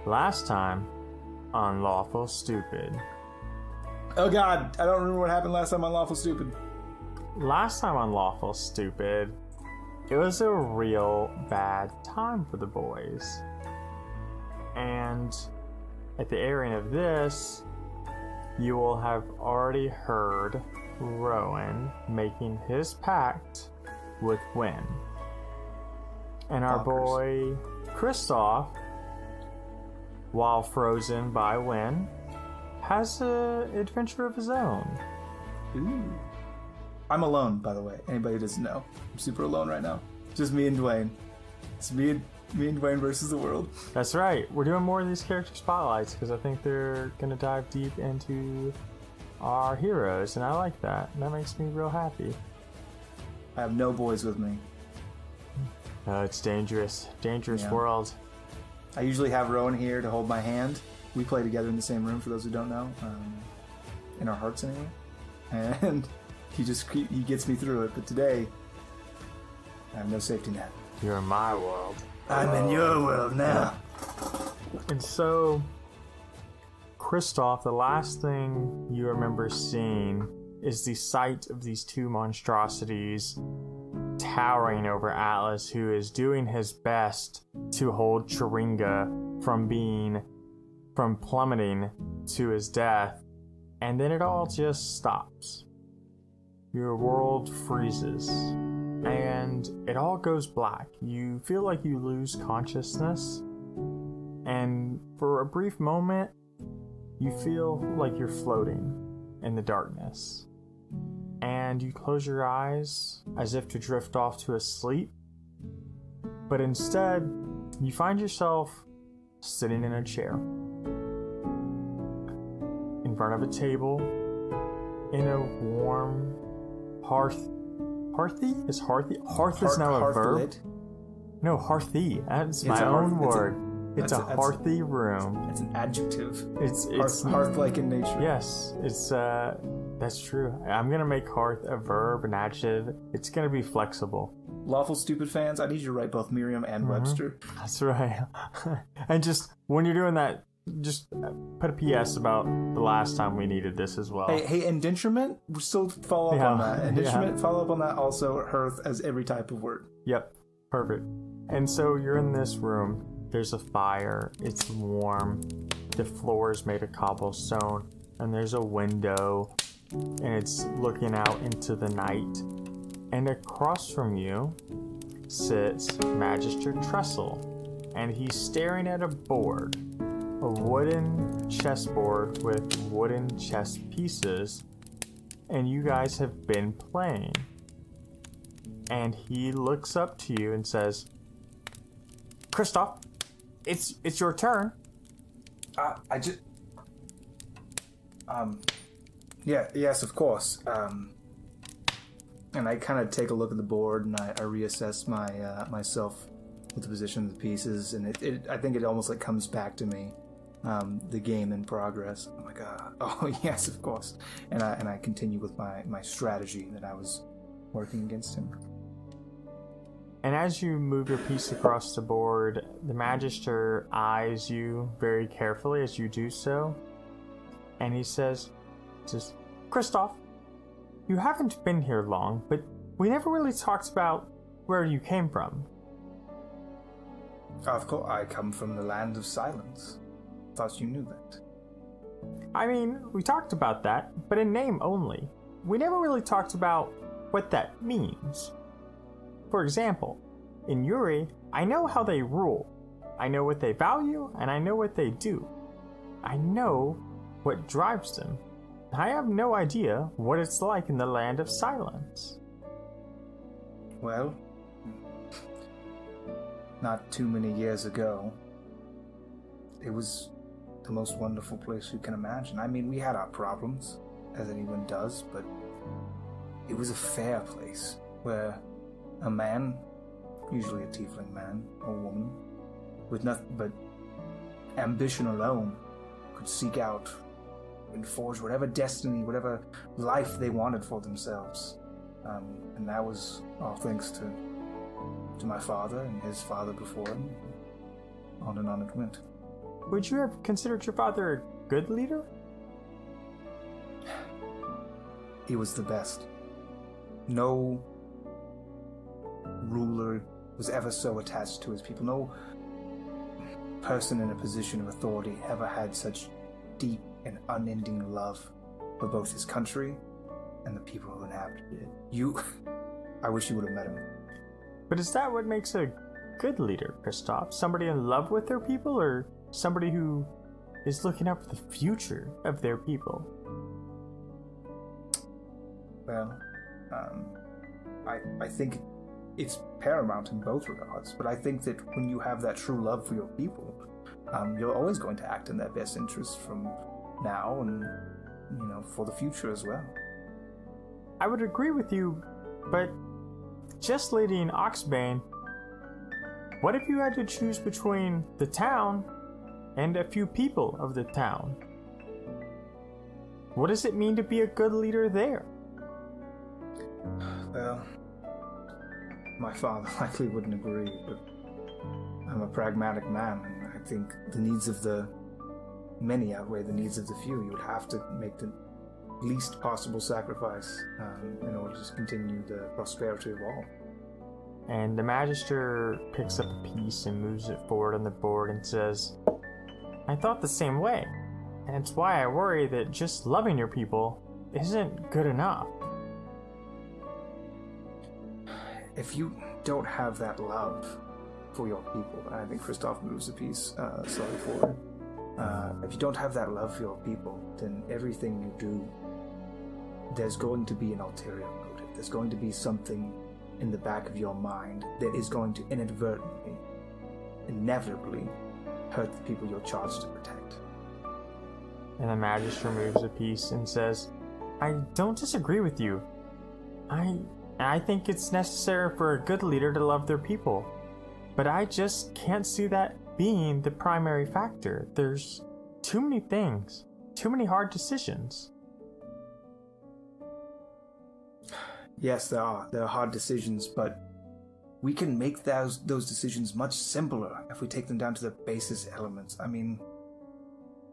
Last time on Lawful Stupid. Oh god, I don't remember what happened last time on Lawful Stupid. Last time on Lawful Stupid, it was a real bad time for the boys. And at the airing of this, you will have already heard Rowan making his pact with Wen. And our boy Kristoff, while frozen by Wen, has an adventure of his own. Ooh. I'm alone, by the way. Anybody who doesn't know. I'm super alone right now. Just me and Dwayne. It's me and Dwayne versus the world. That's right. We're doing more of these character spotlights because I think they're going to dive deep into our heroes, and I like that. That makes me real happy. I have no boys with me. It's dangerous. Dangerous world. I usually have Rowan here to hold my hand. We play together in the same room, for those who don't know. In our hearts, anyway. And he gets me through it. But today, I have no safety net. You're in my world. I'm in your world now. And so, Kristoff, the last thing you remember seeing is the sight of these two monstrosities towering over Atlas, who is doing his best to hold Chiringa from plummeting to his death. And then it all just stops. Your world freezes. And it all goes black. You feel like you lose consciousness. And for a brief moment, you feel like you're floating in the darkness. And you close your eyes as if to drift off to a sleep. But instead, you find yourself sitting in a chair. In front of a table. In a warm hearth. Hearthy? Is hearthy? Hearth is now a verb? Lit? No, hearthy. That's my own word. It's a hearthy room. It's an adjective. It's hearth-like in nature. Yes, it's that's true. I'm gonna make hearth a verb, an adjective. It's gonna be flexible. Lawful Stupid fans, I need you to write both Merriam and Webster. That's right. And just when you're doing that, just put a PS about the last time we needed this as well. Hey, indenturement? We'll still follow up on that. Indenturement, follow up on that also. Hearth as every type of word. Yep, perfect. And so you're in this room. There's a fire. It's warm. The floor is made of cobblestone. And there's a window. And it's looking out into the night. And across from you sits Magister Trestle. And he's staring at a board. A wooden chessboard with wooden chess pieces. And you guys have been playing. And he looks up to you and says, Kristoff, it's your turn. Yes, of course. And I kind of take a look at the board and I reassess myself with the position of the pieces, and I think it almost like comes back to me, the game in progress. I'm like, oh yes, of course. And I continue with my strategy that I was working against him. And as you move your piece across the board, the Magister eyes you very carefully as you do so. And he says, Kristoff, you haven't been here long, but we never really talked about where you came from. Of course, I come from the land of silence. Thought you knew that. I mean, we talked about that, but in name only. We never really talked about what that means. For example, in Yuri, I know how they rule. I know what they value, and I know what they do. I know what drives them. I have no idea what it's like in the land of silence. Well, not too many years ago, it was the most wonderful place you can imagine. I mean, we had our problems, as anyone does, but it was a fair place where a man, usually a tiefling man or woman, with nothing but ambition alone, could seek out and forge whatever destiny, whatever life they wanted for themselves. And that was all thanks to my father and his father before him. On and on it went. would you have considered your father a good leader? He was the best. No ruler was ever so attached to his people. No person in a position of authority ever had such deep and unending love for both his country and the people who inhabited it. I wish you would have met him. But is that what makes a good leader, Kristoff? Somebody in love with their people, or somebody who is looking out for the future of their people? Well, I think it's paramount in both regards, but I think that when you have that true love for your people, you're always going to act in their best interest from now and, for the future as well. I would agree with you, but just leading Oxbane, what if you had to choose between the town and a few people of the town? What does it mean to be a good leader there? Well, my father likely wouldn't agree, but I'm a pragmatic man, and I think the needs of the many outweigh the needs of the few. You would have to make the least possible sacrifice in order to continue the prosperity of all. And the Magister picks up a piece and moves it forward on the board and says, I thought the same way, and it's why I worry that just loving your people isn't good enough. If you don't have that love for your people, and I think Kristoff moves the piece slowly forward, if you don't have that love for your people, then everything you do, there's going to be an ulterior motive. There's going to be something in the back of your mind that is going to inadvertently, inevitably, hurt the people you're charged to protect. And the Magister moves a piece and says, I don't disagree with you. I think it's necessary for a good leader to love their people, but I just can't see that being the primary factor. There's too many things, too many hard decisions. Yes, there are. There are hard decisions, but we can make those decisions much simpler if we take them down to the basis elements. I mean,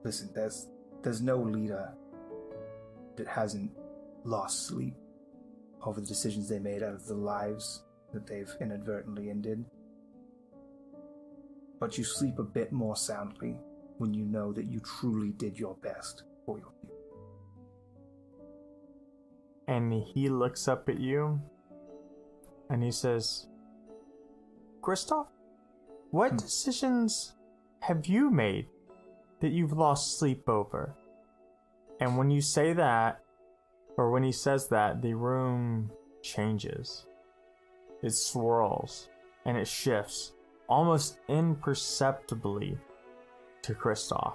listen, there's no leader that hasn't lost sleep over the decisions they made out of the lives that they've inadvertently ended. But you sleep a bit more soundly when you know that you truly did your best for your people. And he looks up at you and he says, Kristoff, what decisions have you made that you've lost sleep over? And when you say that, or when he says that, the room changes. It swirls and it shifts almost imperceptibly to Kristoff.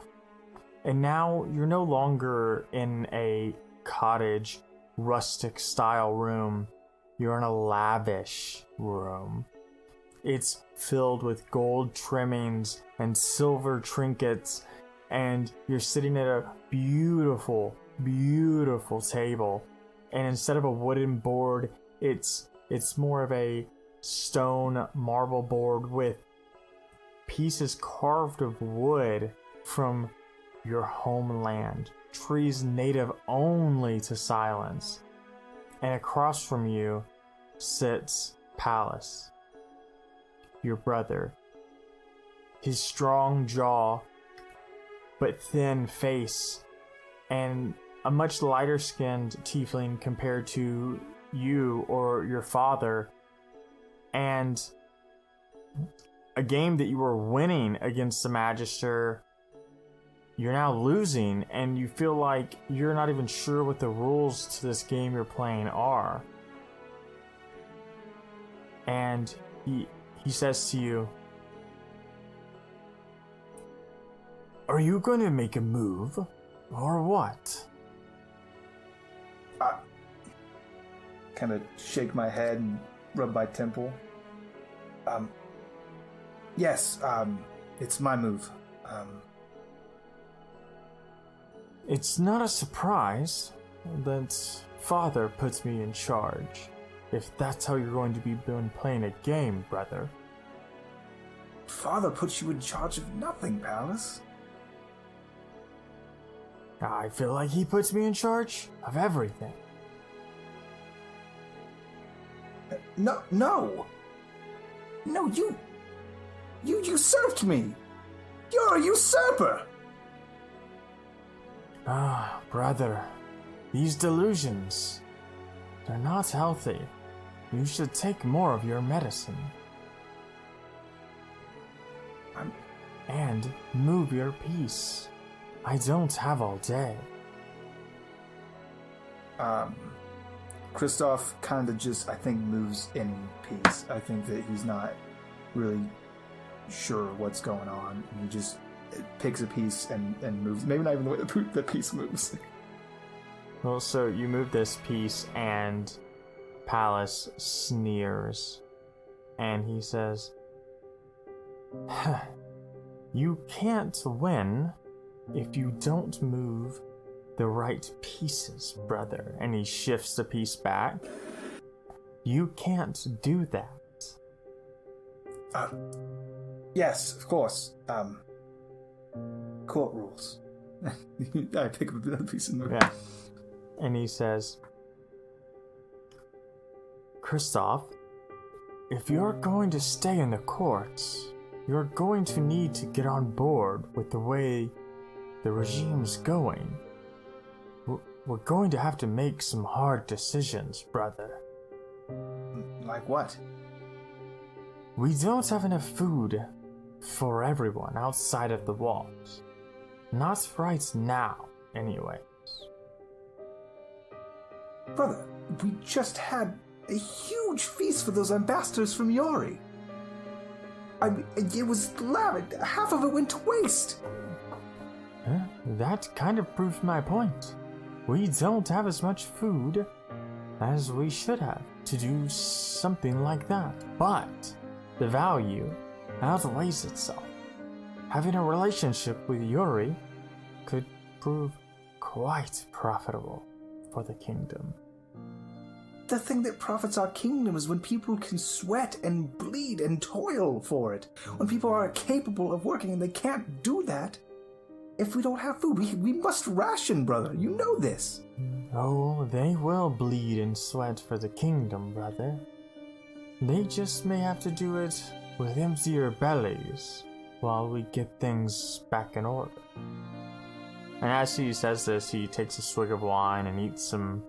And now you're no longer in a cottage, rustic style room. You're in a lavish room. It's filled with gold trimmings and silver trinkets, and you're sitting at a beautiful table, and instead of a wooden board, it's more of a stone marble board with pieces carved of wood from your homeland, trees native only to silence. And across from you sits Pallas, your brother. His strong jaw but thin face, and a much lighter skinned tiefling compared to you or your father, and a game that you were winning against the Magister, you're now losing, and you feel like you're not even sure what the rules to this game you're playing are. And he says to you, are you going to make a move, or what? I kind of shake my head and rub my temple. Yes, it's my move. It's not a surprise that Father puts me in charge, if that's how you're going to be playing a game, brother. Father puts you in charge of nothing, Pallas. I feel like he puts me in charge of everything. No, you usurped me. You're a usurper. Ah, brother, these delusions, they're not healthy. You should take more of your medicine. And move your piece. I don't have all day. Kristoff kind of just, I think, moves in peace. I think that he's not really sure what's going on. And he just picks a piece and moves. Maybe not even the way the piece moves. Well, so you move this piece and Palace sneers. And he says, you can't win if you don't move the right pieces, brother. And he shifts the piece back. You can't do that. Yes, of course. Court rules. I pick up another piece and move. Yeah. And he says, Kristoff, if you're going to stay in the courts, you're going to need to get on board with the way the regime's going. We're going to have to make some hard decisions, brother. Like what? We don't have enough food for everyone outside of the walls. Not right now, anyways. Brother, we just had a huge feast for those ambassadors from Yori. I mean, it was lavish. Half of it went to waste. That kind of proves my point. We don't have as much food as we should have to do something like that. But the value outweighs itself. Having a relationship with Yuri could prove quite profitable for the kingdom. The thing that profits our kingdom is when people can sweat and bleed and toil for it. When people are capable of working and they can't do that if we don't have food. We must ration, brother. You know this. Oh, they will bleed and sweat for the kingdom, brother. They just may have to do it with emptier bellies while we get things back in order. And as he says this, he takes a swig of wine and eats some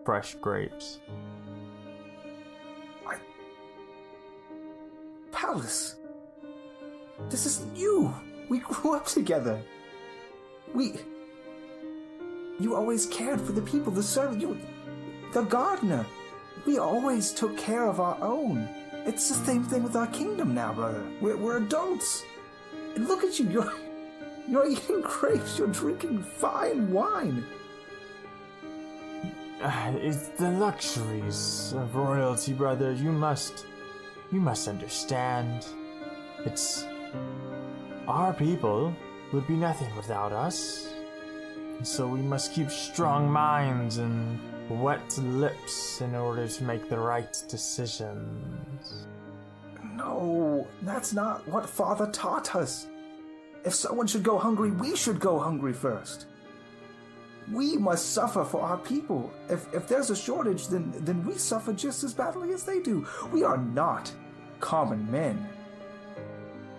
fresh grapes. Palace, this isn't you. We grew up together. You always cared for the people, the servant, the gardener. We always took care of our own. It's the same thing with our kingdom now, brother. We're adults. And look at you. You're eating grapes. You're drinking fine wine. It's the luxuries of royalty, brother. You must understand. It's our people would be nothing without us. And so we must keep strong minds and wet lips in order to make the right decisions. No, that's not what Father taught us. If someone should go hungry, we should go hungry first. We must suffer for our people. If there's a shortage, then we suffer just as badly as they do. We are not common men.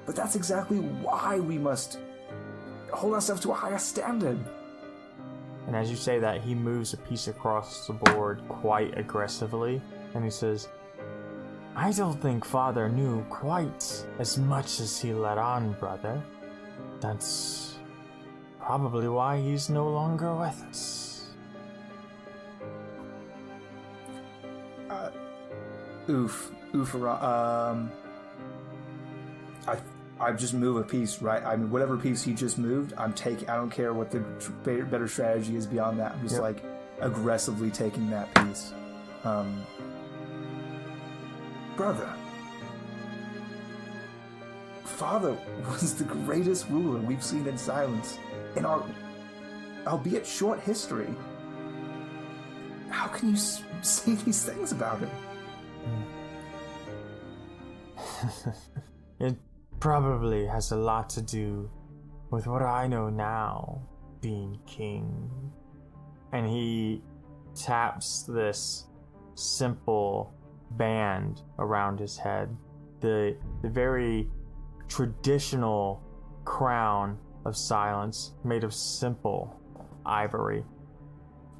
But that's exactly why we must hold ourselves to a higher standard. And as you say that, he moves a piece across the board quite aggressively, and he says, I don't think Father knew quite as much as he let on, brother. That's probably why he's no longer with us. I just move a piece, right? I mean, whatever piece he just moved, I'm taking. I don't care what the better strategy is beyond that. I'm just like aggressively taking that piece. Brother, Father was the greatest ruler we've seen in silence in our, albeit short, history. How can you say these things about him? It probably has a lot to do with what I know now. being king. And he taps this simple band around his head, the very traditional crown of silence made of simple ivory.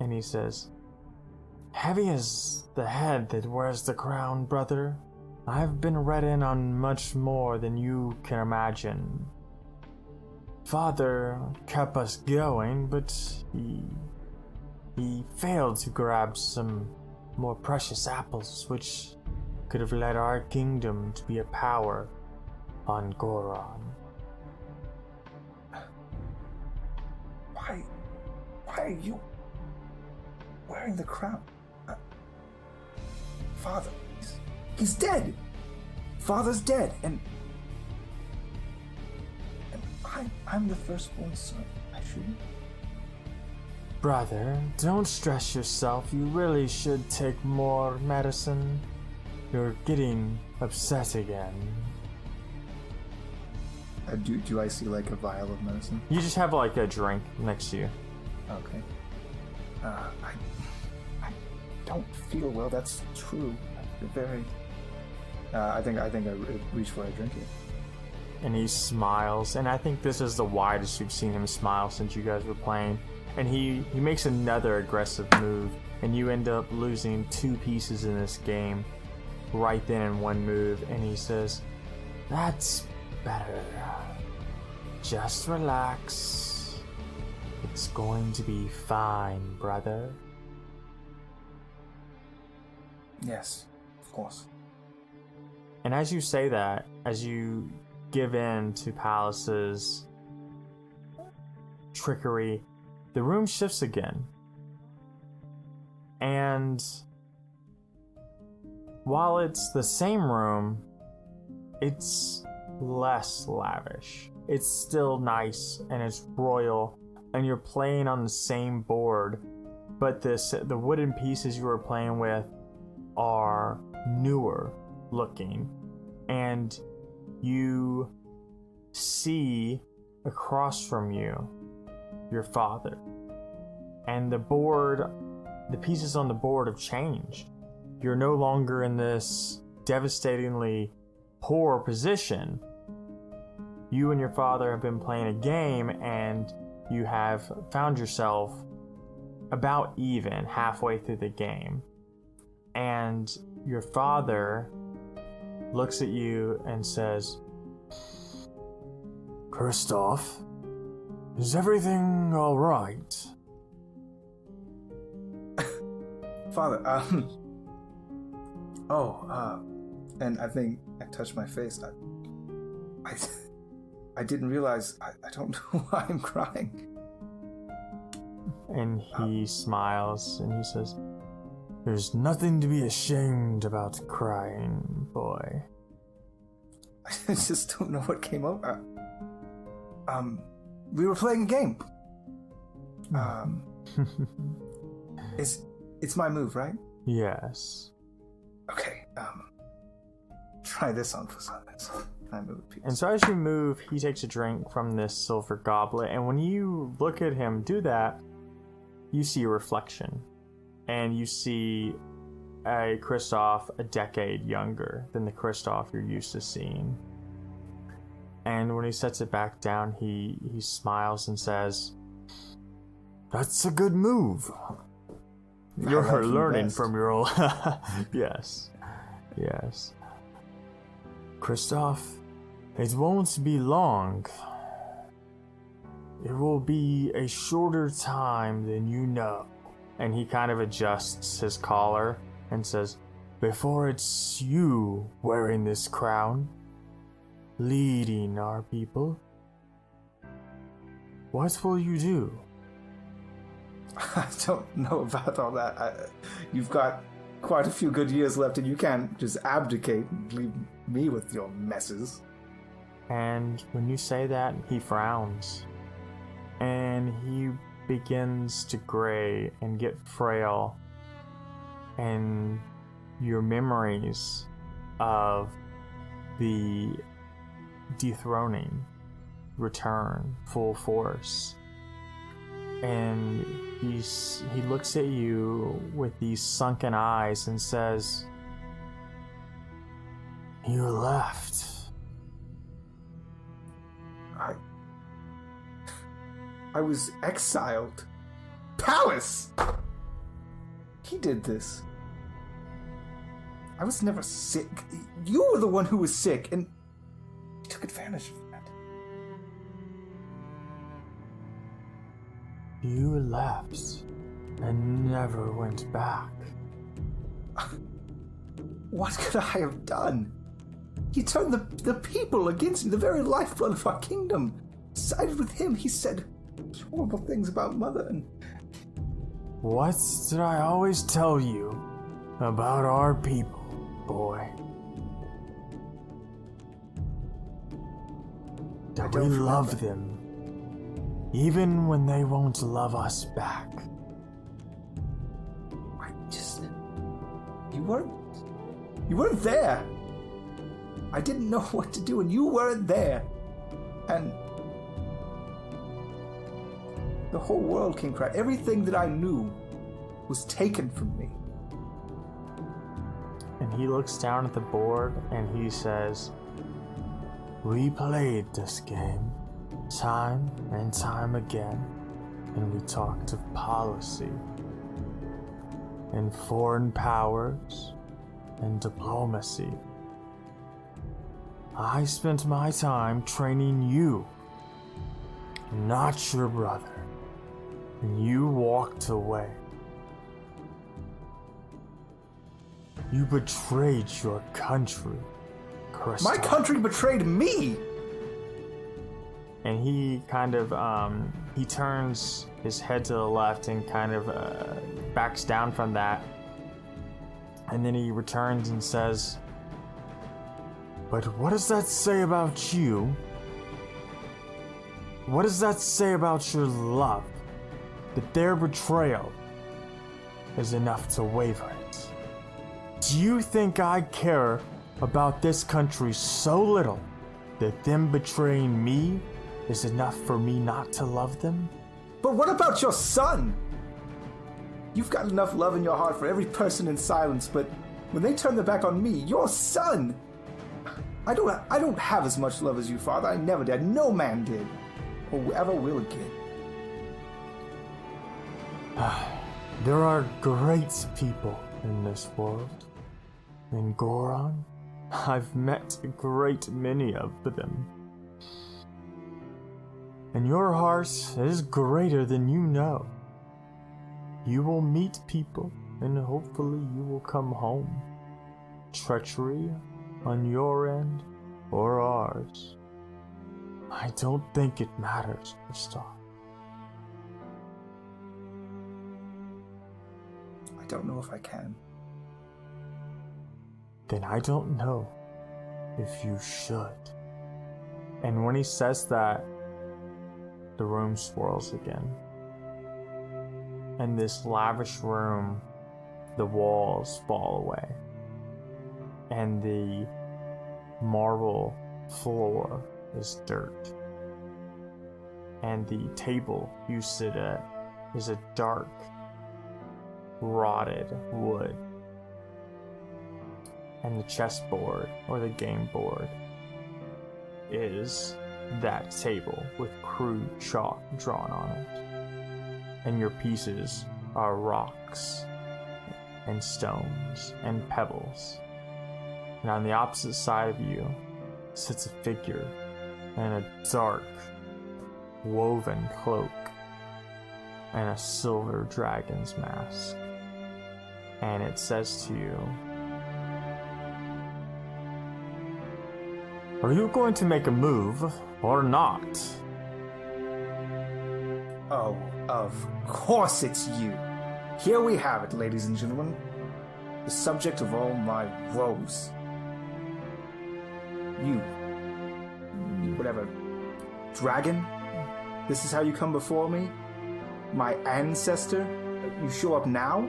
And he says, "Heavy is the head that wears the crown, brother. I've been read in on much more than you can imagine. Father kept us going, but he failed to grab some more precious apples, which could have led our kingdom to be a power on Goron." Why are you wearing the crown? Father, he's dead. Father's dead, and I'm the firstborn son. I shouldn't. Brother, don't stress yourself. You really should take more medicine. You're getting upset again. Do I see like a vial of medicine? You just have like a drink next to you. Okay. I don't feel well. That's true. I feel very. I think I reach for a drink it. And he smiles, and I think this is the widest you've seen him smile since you guys were playing. And he makes another aggressive move, and you end up losing 2 pieces in this game right then in one move. And he says, "That's better. Just relax. It's going to be fine, brother." Yes, of course. And as you say that, as you give in to Palace's trickery, the room shifts again. And while it's the same room, it's less lavish. It's still nice and it's royal, and you're playing on the same board, but the wooden pieces you were playing with are newer looking, and you see across from you your father, and the pieces on the board have changed. You're no longer in this devastatingly poor position. You and your father have been playing a game, and you have found yourself about even halfway through the game. And your father looks at you and says, "Kristoff, is everything all right?" Father, and I think I touched my face. I didn't realize. I don't know why I'm crying. And he smiles and he says, "There's nothing to be ashamed about crying, boy." I just don't know what came over. We were playing a game. It's my move, right? Yes. Okay. Try this on for silence. I move people. And so as you move, he takes a drink from this silver goblet, and when you look at him do that, you see a reflection. And you see a Kristoff a decade younger than the Kristoff you're used to seeing. And when he sets it back down, he smiles and says, "That's a good move. You're learning from your old..." Yes. "Kristoff, it won't be long. It will be a shorter time than you know." And he kind of adjusts his collar and says, "Before it's you wearing this crown, leading our people, what will you do?" I don't know about all that. You've got quite a few good years left, and you can't just abdicate and leave me with your messes. And when you say that, he frowns. And he begins to gray and get frail. And your memories of the dethroning return full force. And he looks at you with these sunken eyes and says, "You left." I was exiled. Palace! He did this. I was never sick. You were the one who was sick, and he took advantage of that. You left and never went back. What could I have done? He turned the people against me, the very lifeblood of our kingdom. Sided with him. He said horrible things about Mother, and... What did I always tell you about our people, boy? That we love them, even when they won't love us back. You weren't there. I didn't know what to do, and you weren't there. And the whole world came crashing. Everything that I knew was taken from me. And he looks down at the board and he says, "We played this game time and time again, and we talked of policy and foreign powers and diplomacy. I spent my time training you, not your brother, and you walked away. You betrayed your country, Kristoff." My country betrayed me! And he kind of, he turns his head to the left and kind of backs down from that. And then he returns and says, "But what does that say about you? What does that say about your love? That their betrayal is enough to waver it? Do you think I care about this country so little that them betraying me is enough for me not to love them?" But what about your son? You've got enough love in your heart for every person in silence, but when they turn their back on me, your son... I don't have as much love as you, Father. I never did. No man did. Or ever will again. There are great people in this world. In Goron, I've met a great many of them. And your heart is greater than you know. You will meet people, and hopefully you will come home. Treachery on your end or ours, I don't think it matters, Kristoff. I don't know if I can. Then I don't know if you should. And when he says that, the room swirls again. And this lavish room, the walls fall away. And the marble floor is dirt. And the table you sit at is a dark, rotted wood. And the chessboard, or the game board, is that table with crude chalk drawn on it. And your pieces are rocks and stones and pebbles. And on the opposite side of you sits a figure in a dark, woven cloak and a silver dragon's mask. And it says to you, "Are you going to make a move or not?" Oh, of course it's you. Here we have it, ladies and gentlemen. The subject of all my woes. You, whatever, dragon? This is how you come before me? My ancestor? You show up now?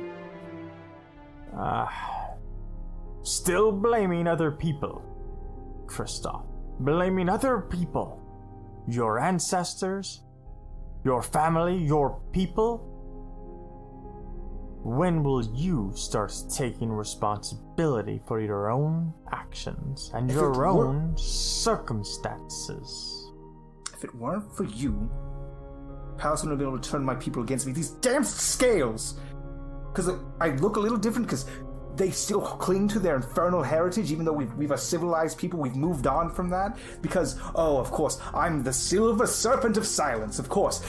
Still blaming other people, Kristoff. Blaming other people. Your ancestors? your family, your people? When will you start taking responsibility for your own actions and your own circumstances? If it weren't for you, Palace wouldn't have been able to turn my people against me. These damn scales! Because I look a little different because they still cling to their infernal heritage, even though we've a civilized people, we've moved on from that. Because, of course, I'm the Silver Serpent of Silence. Of course,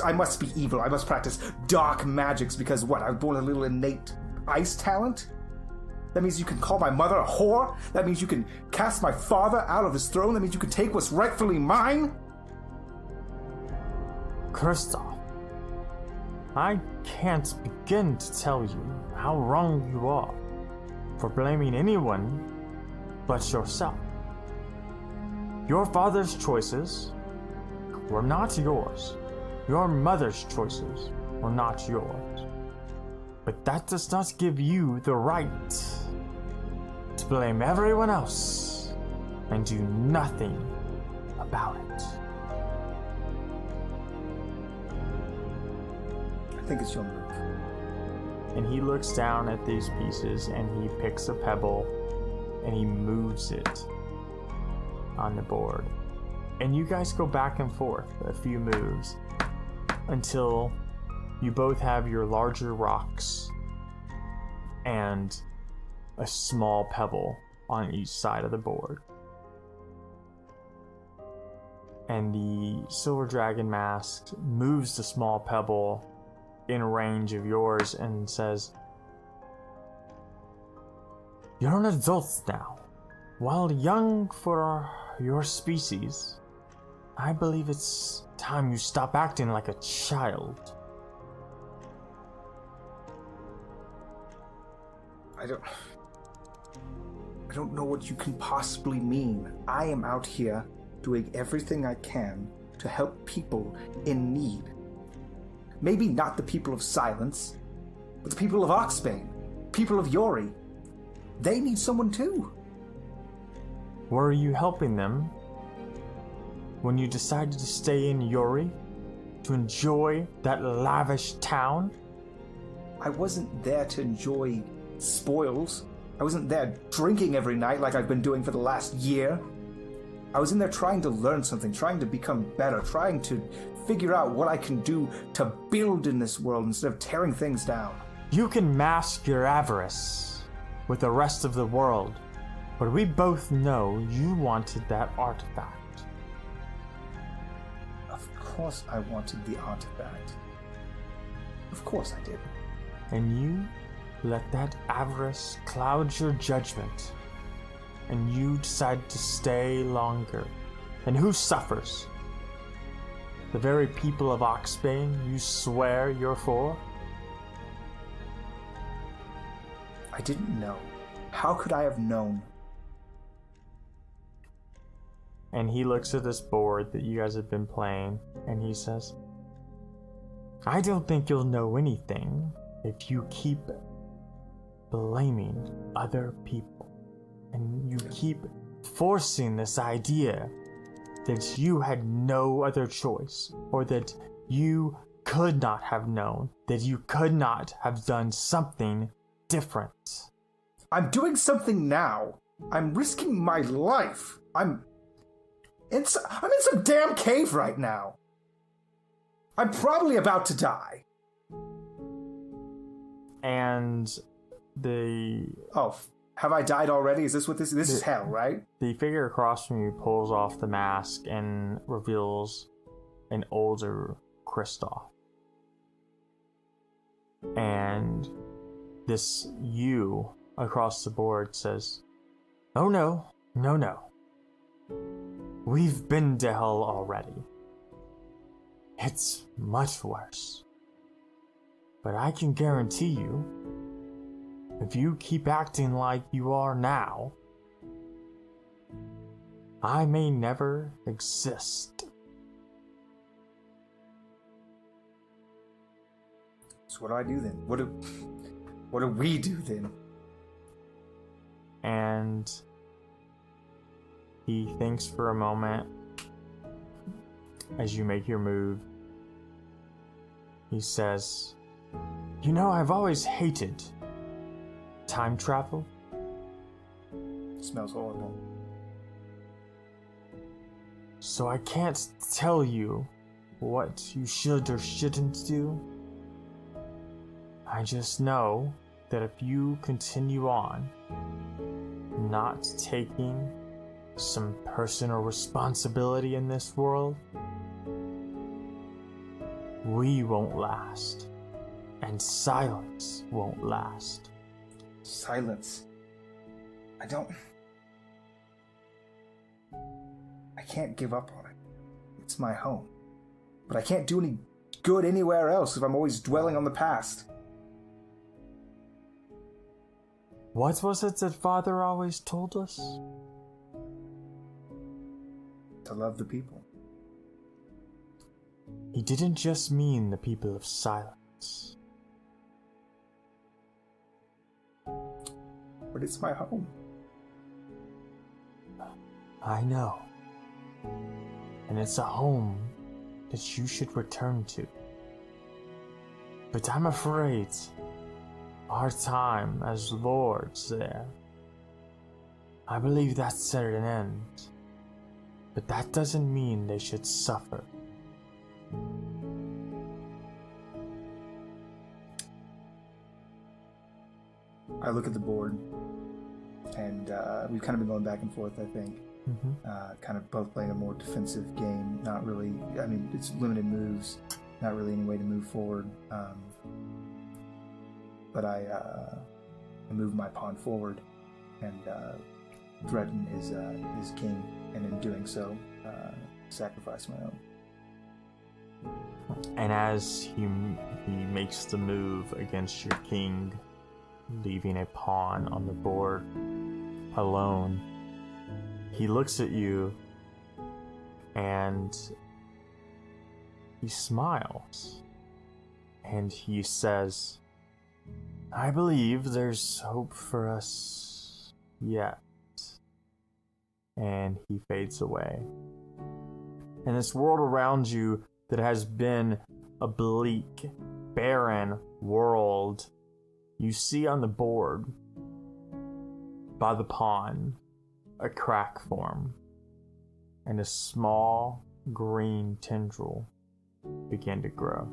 I must be evil. I must practice dark magics because, I was born with a little innate ice talent? That means you can call my mother a whore? That means you can cast my father out of his throne? That means you can take what's rightfully mine? Kristoff, I can't begin to tell you how wrong you are for blaming anyone but yourself. Your father's choices were not yours. Your mother's choices were not yours. But that does not give you the right to blame everyone else and do nothing about it. I think it's your move. And he looks down at these pieces and he picks a pebble and he moves it on the board. And you guys go back and forth a few moves until you both have your larger rocks and a small pebble on each side of the board. And the Silver Dragon Mask moves the small pebble in range of yours and says, "You're an adult now. While young for your species, I believe it's time you stop acting like a child." I don't know what you can possibly mean. I am out here doing everything I can to help people in need. Maybe not the people of Silence, but the people of Oxbane, people of Yori. They need someone too. Were you helping them when you decided to stay in Yori to enjoy that lavish town? I wasn't there to enjoy spoils. I wasn't there drinking every night like I've been doing for the last year. I was in there trying to learn something, trying to become better, trying to figure out what I can do to build in this world instead of tearing things down. You can mask your avarice with the rest of the world, but we both know you wanted that artifact. Of course I wanted the artifact. Of course I did. And you let that avarice cloud your judgment, and you decided to stay longer. And who suffers? The very people of Oxbane you swear you're for? I didn't know. How could I have known? And he looks at this board that you guys have been playing, and he says, "I don't think you'll know anything if you keep blaming other people. And you keep forcing this idea that you had no other choice, or that you could not have known, that you could not have done something different." I'm doing something now. I'm risking my life. I'm in some damn cave right now. I'm probably about to die. And have I died already? Is this what this is? Hell, right? The figure across from you pulls off the mask and reveals an older Kristoff. And this you across the board says, "Oh no. We've been to hell already. It's much worse. But I can guarantee you, if you keep acting like you are now, I may never exist." So what do I do then? What do we do then? And he thinks for a moment as you make your move, He says, "You know, I've always hated time travel." It smells horrible. "So I can't tell you what you should or shouldn't do. I just know that if you continue on not taking some personal responsibility in this world, we won't last, and silence won't last." Silence. I can't give up on it. It's my home. But I can't do any good anywhere else if I'm always dwelling on the past. What was it that Father always told us? To love the people. He didn't just mean the people of silence. But it's my home. I know. And it's a home that you should return to. But I'm afraid our time as lords there, I believe that's at an end. But that doesn't mean they should suffer. I look at the board, and we've kind of been going back and forth, I think. Kind of both playing a more defensive game. Not really, I mean, it's limited moves, not really any way to move forward. But I move my pawn forward and threaten his king, and in doing so, sacrifice my own. And as he makes the move against your king, leaving a pawn on the board alone, he looks at you and he smiles and he says, "I believe there's hope for us yet." And he fades away. And this world around you that has been a bleak, barren world, you see on the board by the pawn a crack form, and a small green tendril begin to grow.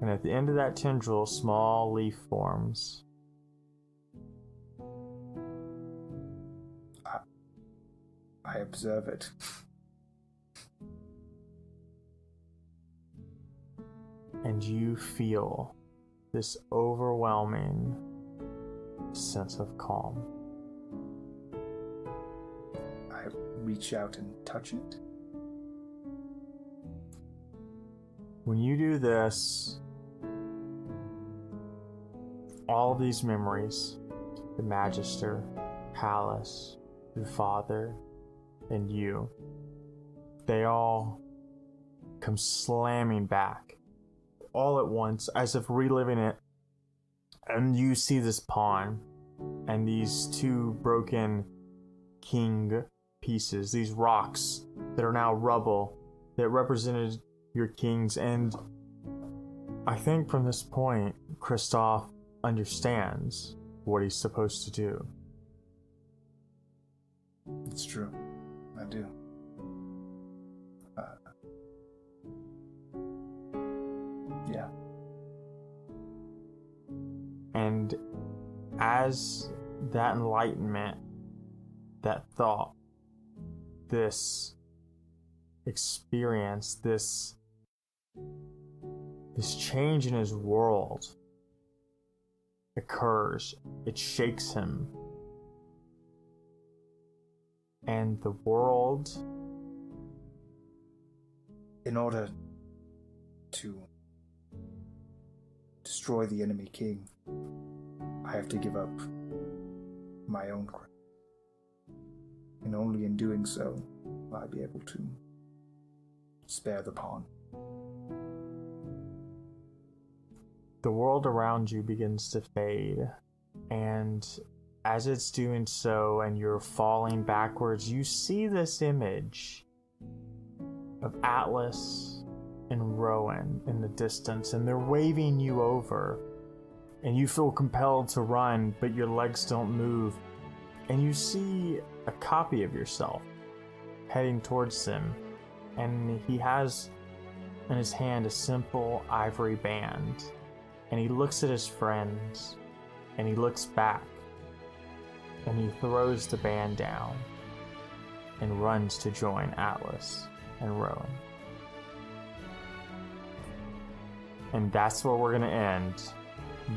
And at the end of that tendril, a small leaf forms. I observe it. And you feel this overwhelming sense of calm. I reach out and touch it. When you do this, all these memories, the Magister, Palace, your father, and you, they all come slamming back all at once, as if reliving it. And you see this pawn and these two broken king pieces, these rocks that are now rubble that represented your kings. And I think from this point, Kristoff understands what he's supposed to do. It's true. I do. Yeah. And as that enlightenment, that thought, this experience, this change in his world occurs, it shakes him. And the world, in order to destroy the enemy king, I have to give up my own crown. And only in doing so will I be able to spare the pawn. the world around you begins to fade, and as it's doing so and you're falling backwards, you see this image of Atlas and Rowan in the distance, and they're waving you over, and you feel compelled to run, but your legs don't move, and you see a copy of yourself heading towards him, and he has in his hand a simple ivory band, and he looks at his friends, and he looks back, and he throws the band down and runs to join Atlas and Rowan. And that's where we're gonna end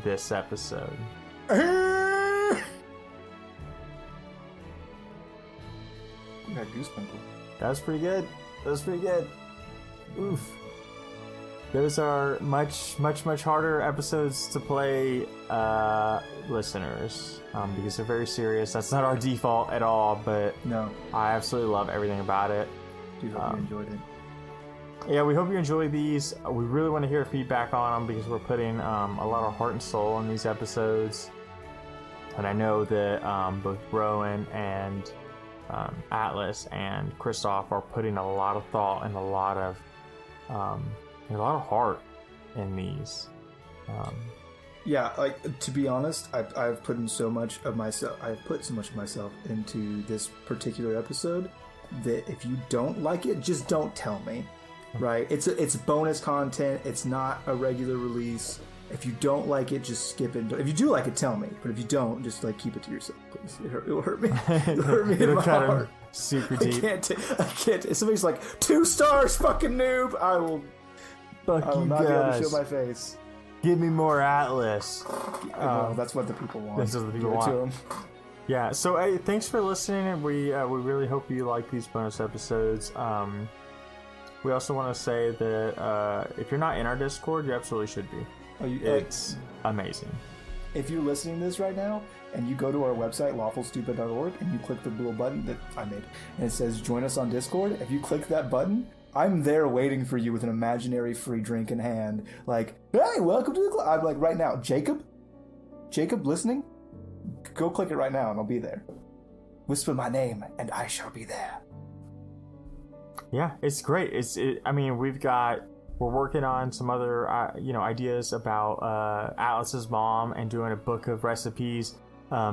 this episode. I got goosebumps. That was pretty good. Oof. Those are much harder episodes to play, listeners, because they're very serious. That's not our default at all, but no, I absolutely love everything about it. Dude, hope you enjoyed it. Yeah, we hope you enjoy these. We really want to hear feedback on them because we're putting a lot of heart and soul in these episodes. And I know that both Rowan and Atlas and Kristoff are putting a lot of thought and a lot of heart in these. Yeah, like, to be honest, I've put so much of myself into this particular episode that if you don't like it, just don't tell me. Right? It's bonus content. It's not a regular release. If you don't like it, just skip it. If you do like it, tell me. But if you don't, just like keep it to yourself, please. It'll hurt me. It'll hurt me in my heart. Super deep. I can't. If somebody's like 2 stars, fucking noob, I will not be able to show my face. Give me more Atlas. That's what the people want. That's what the people want. To them. Yeah. So hey, thanks for listening, and we really hope you like these bonus episodes. We also want to say that if you're not in our Discord, you absolutely should be. It's amazing. If you're listening to this right now and you go to our website, lawfulstupid.org, and you click the little button that I made, and it says join us on Discord, if you click that button, I'm there waiting for you with an imaginary free drink in hand. Like, hey, welcome to the club. I'm like, right now, Jacob, listening? Go click it right now and I'll be there. Whisper my name and I shall be there. Yeah, it's great. We're working on some other, ideas about Atlas's mom and doing a book of recipes.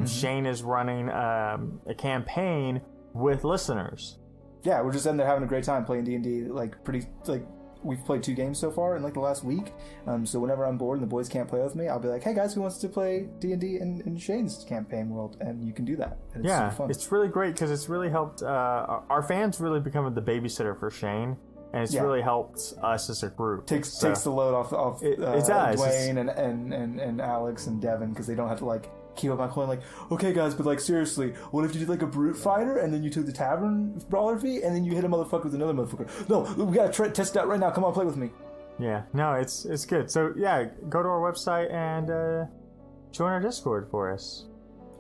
Shane is running a campaign with listeners. Yeah, we're just in there having a great time playing D&D. We've played 2 games so far in the last week. So whenever I'm bored and the boys can't play with me, I'll be like, hey guys, who wants to play D&D in Shane's campaign world? And you can do that. And it's super fun. It's really great because it's really helped our fans really become the babysitter for Shane. And it's really helped us as a group. Takes the load off it does. Dwayne and Alex and Devin, because they don't have to keep up my coin. Okay guys, but seriously, what if you did a brute fighter and then you took the tavern brawler fee and then you hit a motherfucker with another motherfucker? No, we gotta test it out right now. Come on, play with me. Yeah, no, it's good. So yeah, go to our website and join our Discord for us.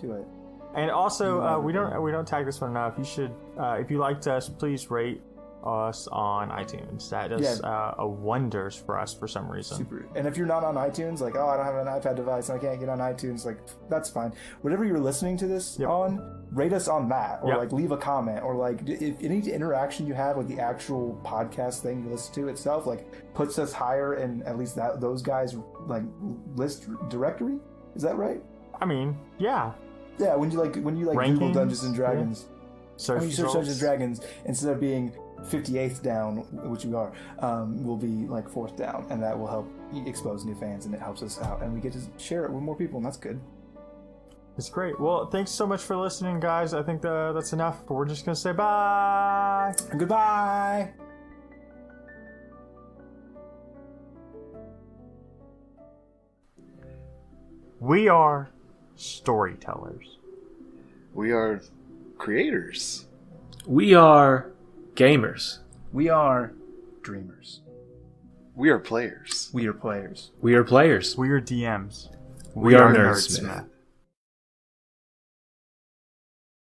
Do it. And also, we don't tag this one enough. You should, if you liked us, please rate us on iTunes. That does wonders for us for some reason. Super. And if you're not on iTunes, I don't have an iPad device and I can't get on iTunes, that's fine. Whatever you're listening to this on, rate us on that, or leave a comment, or if any interaction you have with the actual podcast thing you listen to itself, puts us higher in at least those guys list directory. Is that right? I mean, yeah. Yeah, when you Rankings, Google Dungeons and Dragons, when you search Dungeons and Dragons, instead of being 58th down, which we are, will be 4th down, and that will help expose new fans, and it helps us out, and we get to share it with more people, and that's good. It's great. Well, thanks so much for listening, guys. I think that's enough, but we're just gonna say bye. Goodbye. We are storytellers. We are creators. We are gamers. We are dreamers. We are players. We are players. We are players. We are DMs. We are nerdsmith.